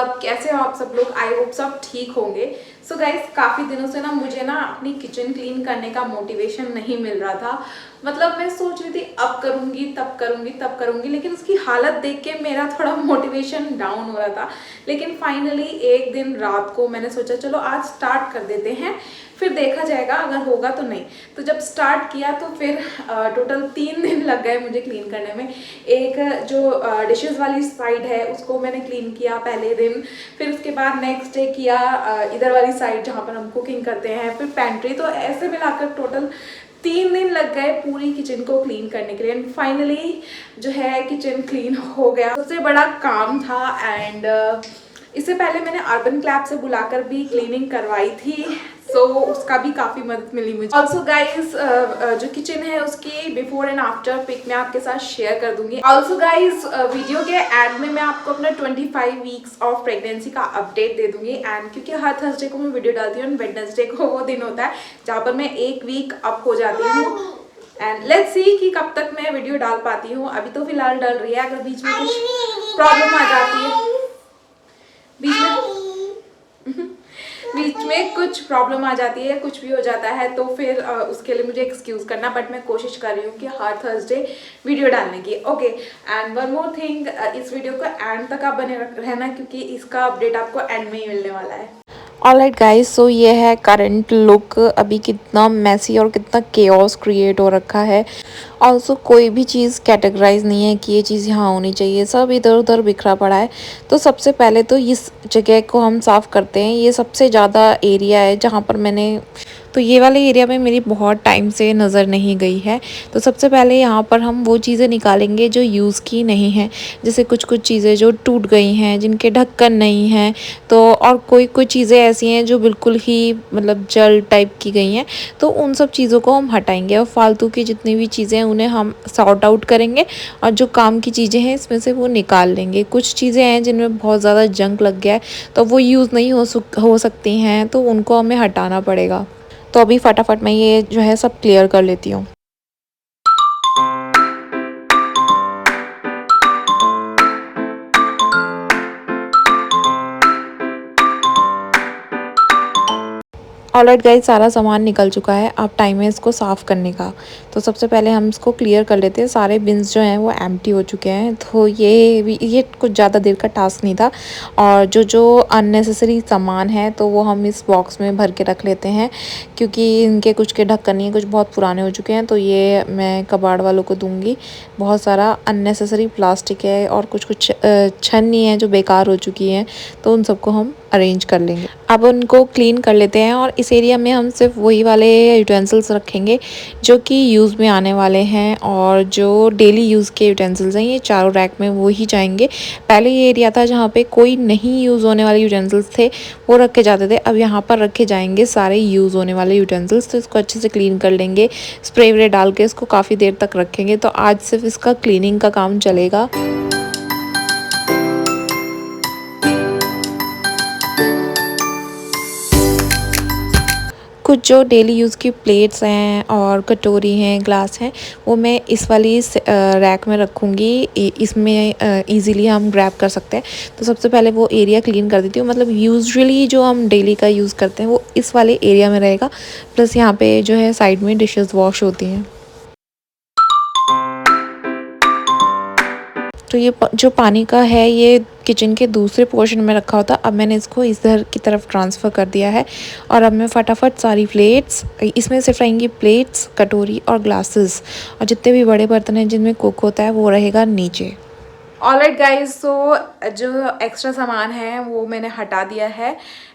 सब कैसे हो आप सब लोग? आई होप सब ठीक होंगे। सो गाइस, काफ़ी दिनों से ना मुझे ना अपनी किचन क्लीन करने का मोटिवेशन नहीं मिल रहा था। मतलब मैं सोच रही थी अब करूँगी तब करूँगी तब करूँगी, लेकिन उसकी हालत देख के मेरा थोड़ा मोटिवेशन डाउन हो रहा था। लेकिन फाइनली एक दिन रात को मैंने सोचा चलो आज स्टार्ट कर देते हैं, फिर देखा जाएगा अगर होगा तो नहीं। तो जब स्टार्ट किया तो फिर टोटल 3 दिन लग गए मुझे क्लीन करने में। एक जो डिशेस वाली साइड है उसको मैंने क्लीन किया पहले दिन, फिर उसके बाद नेक्स्ट डे किया इधर वाली साइड जहाँ पर हम कुकिंग करते हैं, फिर पेंट्री। तो ऐसे मिलाकर टोटल 3 दिन लग गए पूरी किचन को क्लीन करने के लिए। एंड फाइनली जो है किचन क्लीन हो गया। सबसे बड़ा काम था। एंड इससे पहले मैंने अर्बन क्लैब से बुलाकर भी क्लीनिंग करवाई थी, सो उसका भी काफ़ी मदद मिली मुझे। ऑल्सो गाइज जो किचन है उसकी बिफोर एंड आफ्टर पिक मैं आपके साथ शेयर कर दूंगी। ऑल्सो गाइज वीडियो के एंड में मैं आपको अपना 25 वीक्स ऑफ प्रेगनेंसी का अपडेट दे दूंगी। एंड क्योंकि हर थर्सडे को मैं वीडियो डालती हूँ, वेडनेसडे को वो दिन होता है जहाँ पर मैं 1 वीक अप हो जाती हूँ। एंड लेट्स सी कि कब तक मैं वीडियो डाल पाती हूँ। अभी तो फिलहाल डल रही है, अगर बीच में कुछ प्रॉब्लम आ जाती है, बीच में कुछ प्रॉब्लम आ जाती है, कुछ भी हो जाता है, तो फिर उसके लिए मुझे एक्सक्यूज़ करना। बट मैं कोशिश कर रही हूँ कि हर थर्सडे वीडियो डालने की। Okay, and one more thing, इस वीडियो को एंड तक आप बने रहना क्योंकि इसका अपडेट आपको एंड में ही मिलने वाला है। ऑलराइट गाइस, सो ये है करंट लुक। अभी कितना मैसी और कितना केओस क्रिएट हो रखा है। ऑल्सो कोई भी चीज़ कैटेगराइज नहीं है कि ये चीज़ यहाँ होनी चाहिए, सब इधर उधर बिखरा पड़ा है। तो सबसे पहले तो इस जगह को हम साफ़ करते हैं। ये सबसे ज़्यादा एरिया है जहाँ पर तो ये वाले एरिया में मेरी बहुत टाइम से नज़र नहीं गई है। तो सबसे पहले यहाँ पर हम वो चीज़ें निकालेंगे जो यूज़ की नहीं हैं, जैसे कुछ कुछ चीज़ें जो टूट गई हैं, जिनके ढक्कन नहीं हैं। तो और कोई चीज़ें ऐसी हैं जो बिल्कुल ही मतलब जल टाइप की गई हैं, तो उन सब चीज़ों को हम हटाएंगे। और फालतू की जितनी भी चीज़ें हैं उन्हें हम सॉर्ट आउट करेंगे, और जो काम की चीज़ें हैं इसमें से वो निकाल लेंगे। कुछ चीज़ें हैं जिनमें बहुत ज़्यादा जंक लग गया है, तो वो यूज़ नहीं हो सकती हैं, तो उनको हमें हटाना पड़ेगा। तो अभी फटाफट मैं ये जो है सब क्लियर कर लेती हूँ। ऑलराइट गाइस, सारा सामान निकल चुका है। अब टाइम है इसको साफ़ करने का। तो सबसे पहले हम इसको क्लियर कर लेते हैं। सारे बिन्स जो हैं वो एम्प्टी हो चुके हैं। तो ये कुछ ज़्यादा देर का टास्क नहीं था। और जो अननेसेसरी सामान है तो वो हम इस बॉक्स में भर के रख लेते हैं, क्योंकि इनके कुछ के ढक्कन नहीं है, कुछ बहुत पुराने हो चुके हैं। तो ये मैं कबाड़ वालों को दूँगी। बहुत सारा अननेसेसरी प्लास्टिक है और कुछ छन्नी है जो बेकार हो चुकी हैं, तो उन सबको हम अरेंज कर लेंगे। अब उनको क्लीन कर लेते हैं। और इस एरिया में हम सिर्फ वही वाले यूटेंसिल्स रखेंगे जो कि यूज़ में आने वाले हैं, और जो डेली यूज़ के यूटेंसिल्स हैं ये चारों रैक में वो ही जाएंगे। पहले ये एरिया था जहाँ पे कोई नहीं यूज़ होने वाले यूटेंसिल्स थे, वो रखे जाते थे। अब यहाँ पर रखे जाएंगे सारे यूज़ होने वाले यूटेंसिल्स। तो इसको अच्छे से क्लीन कर लेंगे, स्प्रे व्रे डाल के इसको काफ़ी देर तक रखेंगे। तो आज सिर्फ इसका क्लीनिंग का काम चलेगा। कुछ जो डेली यूज़ की प्लेट्स हैं और कटोरी हैं, ग्लास हैं, वो मैं इस वाली रैक में रखूँगी। इसमें इजीली हम ग्रैब कर सकते हैं। तो सबसे पहले वो एरिया क्लीन कर देती हूँ। मतलब यूजुअली जो हम डेली का यूज़ करते हैं वो इस वाले एरिया में रहेगा। प्लस यहाँ पे जो है साइड में डिशेस वॉश होती हैं। तो ये जो पानी का है ये किचन के दूसरे पोर्शन में रखा होता, अब मैंने इसको इधर की तरफ ट्रांसफ़र कर दिया है। और अब मैं फटाफट सारी प्लेट्स, इसमें सिर्फ रहेंगी प्लेट्स, कटोरी और ग्लासेस, और जितने भी बड़े बर्तन हैं जिनमें कुक होता है वो रहेगा नीचे। ऑलराइट गाइज, सो जो एक्स्ट्रा सामान है वो मैंने हटा दिया है।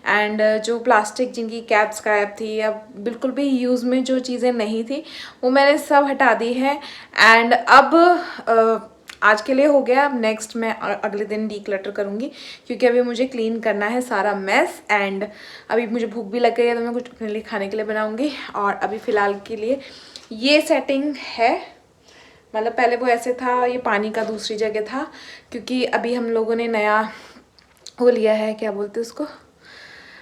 एंड जो प्लास्टिक जिनकी कैप्स गायब थी या बिल्कुल भी यूज़ में जो चीज़ें नहीं थी वो मैंने सब हटा दी है। एंड अब आज के लिए हो गया। अब नेक्स्ट मैं अगले दिन डीक्लटर करूँगी, क्योंकि अभी मुझे क्लीन करना है सारा मेस। एंड अभी मुझे भूख भी लग गई है, तो मैं कुछ अपने लिए खाने के लिए बनाऊँगी। और अभी फ़िलहाल के लिए ये सेटिंग है। मतलब पहले वो ऐसे था, ये पानी का दूसरी जगह था, क्योंकि अभी हम लोगों ने नया वो लिया है, क्या बोलते हैं उसको,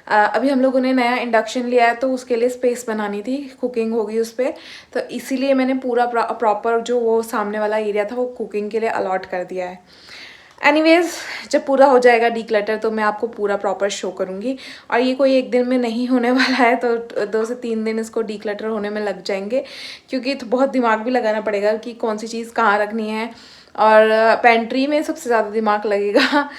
अभी हम लोगों ने नया इंडक्शन लिया है, तो उसके लिए स्पेस बनानी थी, कुकिंग होगी उस पर। तो इसीलिए मैंने पूरा प्रॉपर जो वो सामने वाला एरिया था वो कुकिंग के लिए अलॉट कर दिया है। एनीवेज जब पूरा हो जाएगा डीक्लटर तो मैं आपको पूरा प्रॉपर शो करूँगी। और ये कोई एक दिन में नहीं होने वाला है, तो 2 से 3 दिन इसको डीक्लटर होने में लग जाएंगे, क्योंकि तो बहुत दिमाग भी लगाना पड़ेगा कि कौन सी चीज़ कहाँ रखनी है। और पेंट्री में सबसे ज़्यादा दिमाग लगेगा।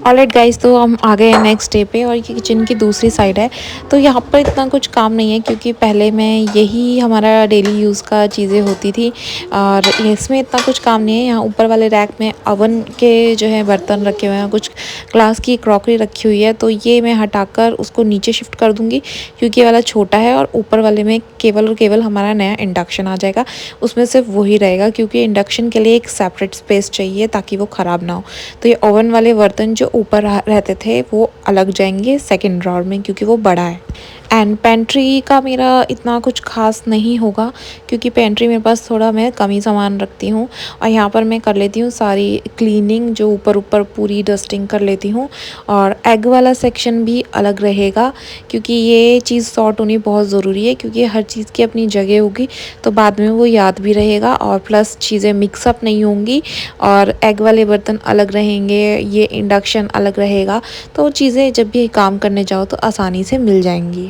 ऑलराइट गाइस, तो हम आ गए हैं नेक्स्ट डे पे और ये किचन की दूसरी साइड है। तो यहाँ पर इतना कुछ काम नहीं है क्योंकि पहले मैं यही हमारा डेली यूज़ का चीज़ें होती थी और इसमें इतना कुछ काम नहीं है। यहाँ ऊपर वाले रैक में ओवन के जो है बर्तन रखे हुए हैं, कुछ ग्लास की क्रॉकरी रखी हुई है, तो ये मैं हटाकर उसको नीचे शिफ्ट कर दूँगी क्योंकि ये वाला छोटा है और ऊपर वाले में केवल और केवल हमारा नया इंडक्शन आ जाएगा, उसमें सिर्फ वही रहेगा क्योंकि इंडक्शन के लिए एक सेपरेट स्पेस चाहिए ताकि वो ख़राब ना हो। तो ये ओवन वाले बर्तन जो ऊपर रहते थे वो अलग जाएंगे सेकंड ड्रॉर में क्योंकि वो बड़ा है। एंड पेंट्री का मेरा इतना कुछ खास नहीं होगा क्योंकि पेंट्री मेरे पास थोड़ा मैं कम ही सामान रखती हूँ और यहाँ पर मैं कर लेती हूँ सारी क्लीनिंग, जो ऊपर ऊपर पूरी डस्टिंग कर लेती हूँ। और एग वाला सेक्शन भी अलग रहेगा क्योंकि ये चीज़ सॉर्ट होनी बहुत ज़रूरी है क्योंकि हर चीज़ की अपनी जगह होगी तो बाद में वो याद भी रहेगा और प्लस चीज़ें मिक्सअप नहीं होंगी। और एग वाले बर्तन अलग रहेंगे, ये इंडक्शन अलग रहेगा, तो चीज़ें जब भी काम करने जाओ तो आसानी से मिल जाएंगी।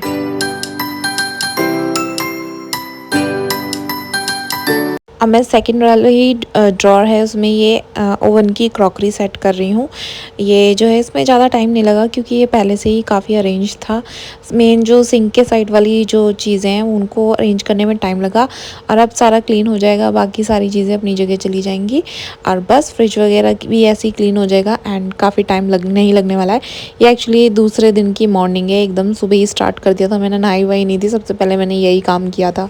अब मैं सेकंड वाला ही ड्रॉर है उसमें ये ओवन की क्रॉकरी सेट कर रही हूँ। ये जो है इसमें ज़्यादा टाइम नहीं लगा क्योंकि ये पहले से ही काफ़ी अरेंज था। मेन जो सिंक के साइड वाली जो चीज़ें हैं उनको अरेंज करने में टाइम लगा और अब सारा क्लीन हो जाएगा, बाकी सारी चीज़ें अपनी जगह चली जाएंगी और बस फ्रिज वगैरह भी ऐसे ही क्लीन हो जाएगा एंड काफ़ी टाइम नहीं लगने वाला है। ये एक्चुअली दूसरे दिन की मॉर्निंग है, एकदम सुबह ही स्टार्ट कर दिया था मैंने, नहाई वाई नहीं थी, सबसे पहले मैंने यही काम किया था।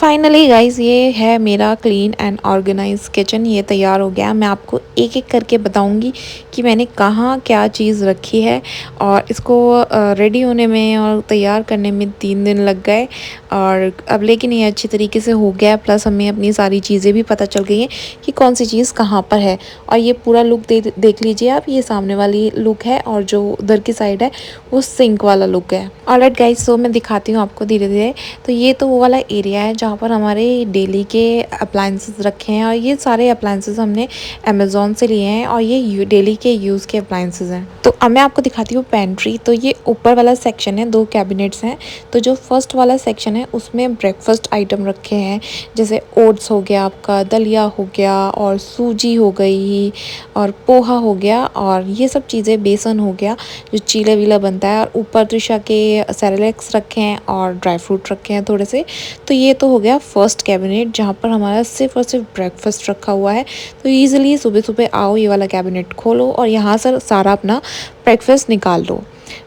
फाइनली गाइज़, ये है मेरा क्लीन एंड ऑर्गेनाइज किचन, ये तैयार हो गया। मैं आपको एक एक करके बताऊंगी कि मैंने कहाँ क्या चीज़ रखी है और इसको रेडी होने में और तैयार करने में 3 दिन लग गए और अब लेकिन ये अच्छी तरीके से हो गया, प्लस हमें अपनी सारी चीज़ें भी पता चल गई हैं कि कौन सी चीज़ कहाँ पर है। और ये पूरा लुक देख लीजिए आप, ये सामने वाली लुक है और जो उधर की साइड है वो सिंक वाला लुक है। ऑलराइट गाइज, सो मैं दिखाती हूँ आपको धीरे धीरे। तो ये तो वो वाला एरिया है जहाँ पर हमारे डेली के अप्लाइंसेस रखे हैं और ये सारे अप्लाइंसेस हमने अमेज़ॉन से लिए हैं और ये डेली के यूज़ के अप्लाइंसेस हैं। तो अब मैं आपको दिखाती हूँ पेंट्री। तो ये ऊपर वाला सेक्शन है, 2 कैबिनेट्स हैं। तो जो फर्स्ट वाला सेक्शन है उसमें ब्रेकफास्ट आइटम रखे हैं, जैसे ओट्स हो गया, आपका दलिया हो गया और सूजी हो गई और पोहा हो गया और ये सब चीज़ें, बेसन हो गया जो चीला वीला बनता है, और ऊपर त्रिशा के सेरेलेक्स रखे हैं और ड्राई फ्रूट रखे हैं थोड़े से। तो ये तो हो गया फर्स्ट कैबिनेट जहाँ पर हमारा सिर्फ और सिर्फ ब्रेकफास्ट रखा हुआ है। तो ईज़िली सुबह सुबह आओ, ये वाला कैबिनेट खोलो और यहाँ से सारा अपना ब्रेकफास्ट निकाल लो।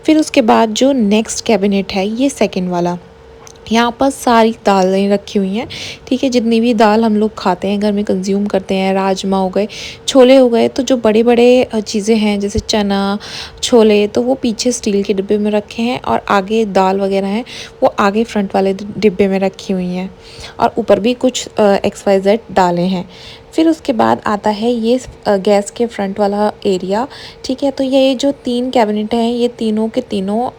फिर उसके बाद जो नेक्स्ट कैबिनेट है ये सेकंड वाला, यहाँ पर सारी दालें रखी हुई हैं, ठीक है, जितनी भी दाल हम लोग खाते हैं घर में कंज्यूम करते हैं, राजमा हो गए, छोले हो गए, तो जो बड़े बड़े चीज़ें हैं जैसे चना, छोले, तो वो पीछे स्टील के डिब्बे में रखे हैं और आगे दाल वगैरह हैं वो आगे फ्रंट वाले डिब्बे में रखी हुई हैं और ऊपर भी कुछ XYZ दालें हैं। फिर उसके बाद आता है ये गैस के फ्रंट वाला एरिया, ठीक है। तो ये जो 3 कैबिनेट हैं ये तीनों के तीनों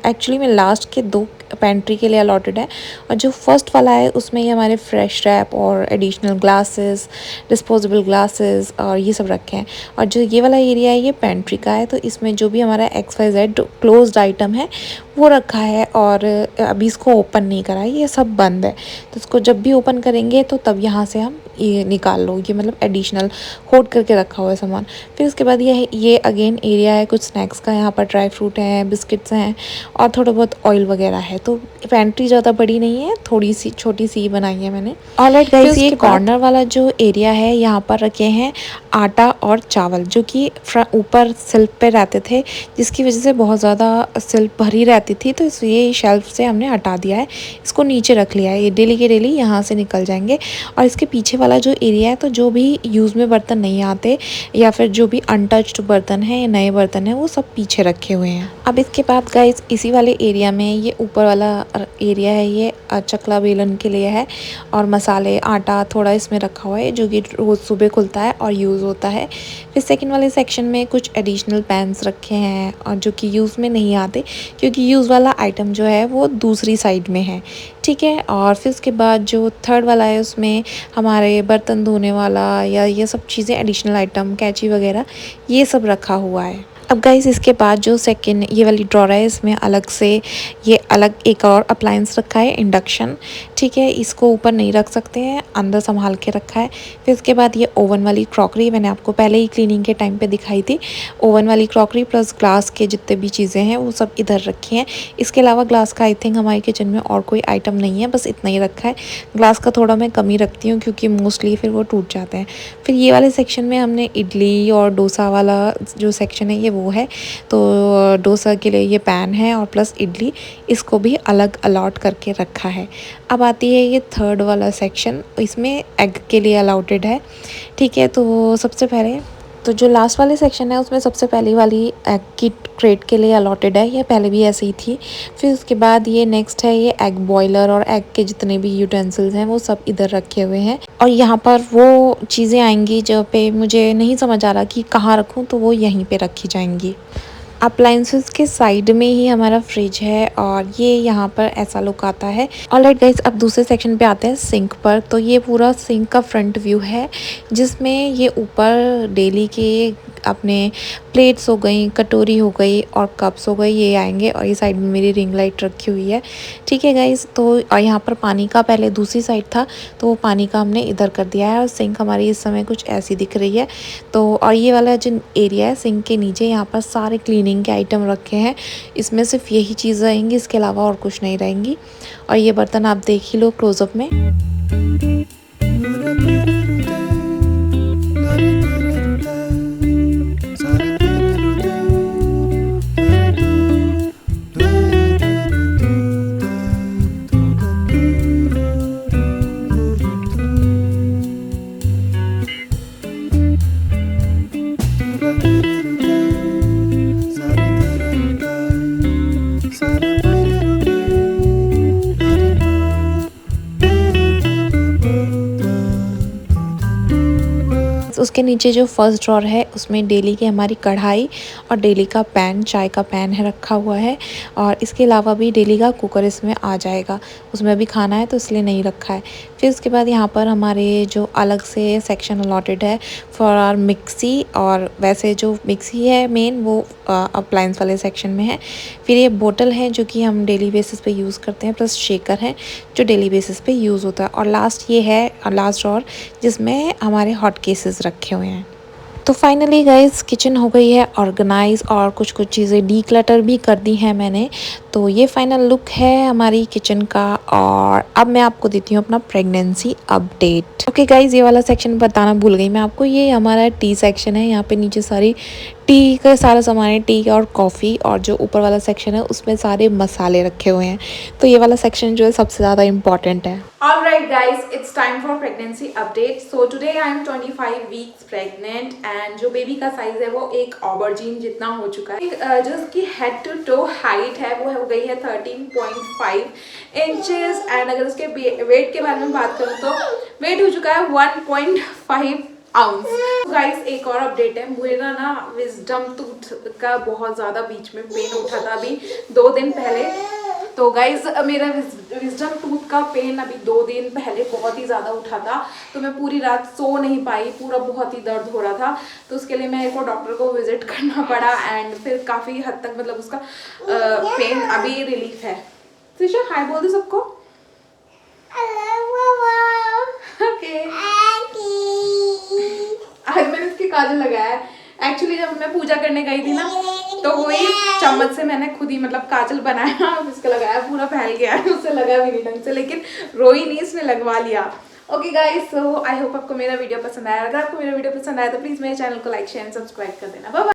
एक्चुअली में लास्ट के 2 पेंट्री के लिए अलॉटेड है और जो फर्स्ट वाला है उसमें ये हमारे फ्रेश रैप और एडिशनल ग्लासेस, डिस्पोजेबल ग्लासेस और ये सब रखे हैं। और जो ये वाला एरिया है ये पेंट्री का है, तो इसमें जो भी हमारा XYZ क्लोज्ड आइटम है वो रखा है और अभी इसको ओपन नहीं करा है, ये सब बंद है। तो इसको जब भी ओपन करेंगे तो तब यहाँ से हम ये निकाल लो, ये मतलब एडिशनल होल्ड करके रखा हुआ है सामान। फिर उसके बाद ये अगेन एरिया है कुछ स्नैक्स का, यहाँ पर ड्राई फ्रूट हैं, बिस्किट्स हैं और थोड़ा बहुत ऑयल वगैरह है। तो पेंट्री ज़्यादा बड़ी नहीं है, थोड़ी सी छोटी सी बनाई है मैंने। ऑलराइट गाइस, ये कॉर्नर वाला जो एरिया है यहाँ पर रखे हैं आटा और चावल जो कि ऊपर सिल्क पे रहते थे, जिसकी वजह से बहुत ज़्यादा सिल्क भरी रहती रहती थी, तो ये शेल्फ से हमने हटा दिया है, इसको नीचे रख लिया है। ये डेली के डेली यहाँ से निकल जाएंगे। और इसके पीछे वाला जो एरिया है, तो जो भी यूज़ में बर्तन नहीं आते या फिर जो भी अनटच्ड बर्तन है या नए बर्तन है, वो सब पीछे रखे हुए हैं। अब इसके बाद गाइस इसी वाले एरिया में ये ऊपर वाला एरिया है, ये चकला बेलन के लिए है और मसाले आटा थोड़ा इसमें रखा हुआ है, जो कि रोज़ सुबह खुलता है और यूज़ होता है। फिर सेकंड वाले सेक्शन में कुछ एडिशनल पैन्स रखे हैं और जो कि यूज़ में नहीं आते, क्योंकि यूज़ वाला आइटम जो है वो दूसरी साइड में है, ठीक है। और फिर उसके बाद जो थर्ड वाला है, उसमें हमारे बर्तन धोने वाला या ये सब चीज़ें एडिशनल आइटम, कैंची वगैरह, ये सब रखा हुआ है। अब गाइस इसके बाद जो सेकंड ये वाली ड्रॉर है, इसमें अलग से ये अलग एक और अप्लायंस रखा है, इंडक्शन, ठीक है। इसको ऊपर नहीं रख सकते हैं, अंदर संभाल के रखा है। फिर उसके बाद ये ओवन वाली क्रॉकरी, मैंने आपको पहले ही क्लीनिंग के टाइम पे दिखाई थी। ओवन वाली क्रॉकरी प्लस ग्लास के जितने भी चीज़ें हैं वो सब इधर रखी हैं। इसके अलावा ग्लास का आई थिंक हमारे किचन में और कोई आइटम नहीं है, बस इतना ही रखा है। ग्लास का थोड़ा मैं कम ही रखती हूँ क्योंकि मोस्टली फिर वो टूट जाते हैं। फिर ये वाले सेक्शन में हमने इडली और डोसा वाला जो सेक्शन है, ये वो है। तो डोसा के लिए ये पैन है और प्लस इडली, इसको भी अलग अलॉट करके रखा है। अब आती है ये थर्ड वाला सेक्शन, इसमें एग के लिए अलाउटेड है, ठीक है। तो सबसे पहले तो जो लास्ट वाले सेक्शन है, उसमें सबसे पहली वाली एग की क्रेट के लिए अलॉटेड है, ये पहले भी ऐसे ही थी। फिर उसके बाद ये नेक्स्ट है, ये एग बॉयलर और एग के जितने भी यूटेंसिल्स हैं वो सब इधर रखे हुए हैं। और यहाँ पर वो चीज़ें आएंगी जो पे मुझे नहीं समझ आ रहा कि कहाँ रखूँ, तो वो यहीं पे रखी जाएंगी। अप्लायंसेस के साइड में ही हमारा फ्रिज है और ये यहाँ पर ऐसा लुक आता है। ऑलराइट गाइस, अब दूसरे सेक्शन पे आते हैं, सिंक पर। तो ये पूरा सिंक का फ्रंट व्यू है, जिसमें ये ऊपर डेली के अपने प्लेट्स हो गई, कटोरी हो गई और कप्स हो गए, ये आएंगे। और ये साइड में मेरी रिंग लाइट रखी हुई है, ठीक है गाइस। तो और यहाँ पर पानी का पहले दूसरी साइड था, तो वो पानी का हमने इधर कर दिया है। और सिंक हमारी इस समय कुछ ऐसी दिख रही है। तो और ये वाला जो एरिया है सिंक के नीचे, यहाँ पर सारे क्लीनिंग के आइटम रखे हैं। इसमें सिर्फ यही चीज़ रहेंगी, इसके अलावा और कुछ नहीं रहेंगी। और ये बर्तन आप देख ही लो क्लोजअप में। उसके नीचे जो फर्स्ट ड्रॉर है, उसमें डेली की हमारी कढ़ाई और डेली का पैन, चाय का पैन है, रखा हुआ है। और इसके अलावा भी डेली का कुकर इसमें आ जाएगा, उसमें भी खाना है तो इसलिए नहीं रखा है। फिर उसके बाद यहाँ पर हमारे जो अलग से सेक्शन अलॉटेड है फॉर आवर मिक्सी, और वैसे जो मिक्सी है मेन वो अप्लायंस वाले सेक्शन में है। फिर ये बोतल है जो कि हम डेली बेसिस पे यूज़ करते हैं, प्लस शेकर है जो डेली बेसिस पे यूज़ होता है। और लास्ट ये है लास्ट ड्रॉर, जिसमें हमारे हॉट केसेस रखे हुए हैं। तो फाइनली गाइस किचन हो गई है ऑर्गेनाइज और कुछ चीज़ें डीक्लटर भी कर दी हैं मैंने। तो ये फाइनल लुक है हमारी किचन का। और अब मैं आपको देती हूँ अपना प्रेगनेंसी अपडेट। ओके गाइस, ये वाला सेक्शन बताना भूल गई मैं आपको, ये हमारा टी सेक्शन है। यहाँ पे नीचे सारी टी का सारा सामान है, टी और कॉफ़ी। और जो ऊपर वाला सेक्शन है उसमें सारे मसाले रखे हुए हैं। तो ये वाला सेक्शन जो है सबसे ज़्यादा इम्पॉर्टेंट है। Alright guys, it's time for pregnancy update. So today I am 25 weeks pregnant and जो बेबी का साइज है वो एक ऑबरजीन जितना हो चुका है। जो उसकी हेड टू टो हाइट है वो हो गई है 13.5 इंचेस। एंड अगर उसके वेट के बारे में बात करूँ तो वेट हो चुका है 1.5 आउंस। गाइस एक और अपडेट है, मुझे ना विजडम टूथ का बहुत ज़्यादा बीच में पेन उठा था अभी 2 दिन पहले। तो गाइज मेरा विजडम टूथ का पेन अभी 2 दिन पहले बहुत ही ज़्यादा उठा था, तो मैं पूरी रात सो नहीं पाई, पूरा बहुत ही दर्द हो रहा था। तो उसके लिए मेरे को डॉक्टर को विजिट करना पड़ा एंड फिर काफ़ी हद तक मतलब उसका पेन अभी रिलीफ है। त्रिशा हाय बोल दो सबको। ओके आज मैंने इसकी काजल लगाया है। एक्चुअली जब मैं पूजा करने गई थी ना, तो वही चम्मच से मैंने खुद ही मतलब काजल बनाया और इसका लगाया, पूरा फैल गया है, उससे लगा भी नहीं ढंग से, लेकिन रोई नहीं, इसने लगवा लिया। Okay guys, so I hope आपको मेरा वीडियो पसंद आया। अगर आपको मेरा वीडियो पसंद आया तो प्लीज़ मेरे चैनल को लाइक शेयर एंड सब्सक्राइब कर देना। Bye bye.